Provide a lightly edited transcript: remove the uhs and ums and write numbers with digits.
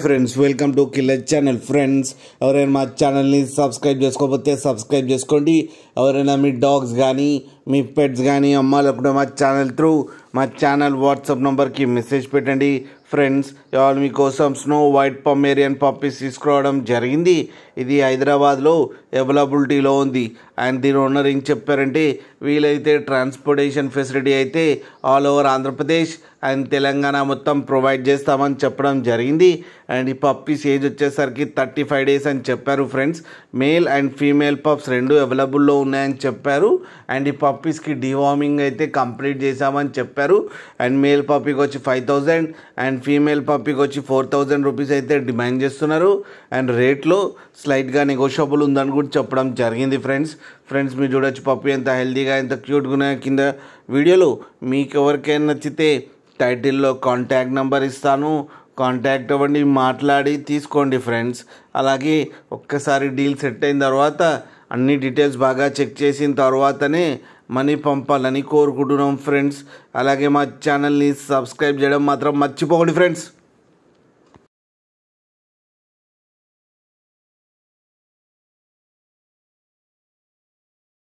Friends welcome to killer channel. Friends ఎవరైనా మా ఛానల్ని సబ్స్క్రైబ్ చేసుకోకపోతే సబ్స్క్రైబ్ చేసుకోండి. ఎవరైనా మీ డాగ్స్ కానీ మీ పెట్స్ కానీ అమ్మాలనుకుంటే మా ఛానల్ త్రూ మా ఛానల్ వాట్సాప్ నెంబర్కి మెసేజ్ పెట్టండి. ఫ్రెండ్స్ ఇవాళ మీకోసం స్నో వైట్ పొమేరియన్ పప్పీస్ తీసుకురావడం జరిగింది. ఇది హైదరాబాద్లో అవైలబిలిటీలో ఉంది. అండ్ దీని ఓనర్ ఏం చెప్పారంటే వీలైతే ట్రాన్స్పోర్టేషన్ ఫెసిలిటీ అయితే all over Andhra Pradesh and Telangana మొత్తం ప్రొవైడ్ చేస్తామని చెప్పడం జరిగింది. అండ్ ఈ పప్పీస్ ఏజ్ వచ్చేసరికి 35 days అని చెప్పారు. Friends male and female pups రెండు అవైలబుల్లో ఉన్నాయని చెప్పారు. అండ్ ఈ పప్పీస్కి డివార్మింగ్ అయితే కంప్లీట్ చేశామని చెప్పారు. అండ్ మేల్ పప్పీకి వచ్చి 5,000 అండ్ ఫీమేల్ పప్పీకి వచ్చి 4,000 రూపీస్ అయితే డిమాండ్ చేస్తున్నారు. అండ్ రేట్లో స్లైట్గా నెగోషియబుల్ ఉందని కూడా చెప్పడం జరిగింది. ఫ్రెండ్స్ మీరు చూడొచ్చు పప్పీ ఎంత హెల్తీగా ఎంత క్యూట్గా ఉన్నాయో. కింద వీడియోలో మీకు ఎవరికైనా నచ్చితే టైటిల్లో కాంటాక్ట్ నెంబర్ ఇస్తాను, కాంటాక్ట్ అవ్వండి, మాట్లాడి తీసుకోండి ఫ్రెండ్స్. అలాగే ఒక్కసారి డీల్ సెట్ అయిన తర్వాత అన్ని డీటెయిల్స్ బాగా చెక్ చేసిన తర్వాతనే మనీ పంపాలని కోరుకుంటున్నాం ఫ్రెండ్స్. అలాగే మా ఛానల్ని సబ్స్క్రైబ్ చేయడం మాత్రం మర్చిపోకండి ఫ్రెండ్స్.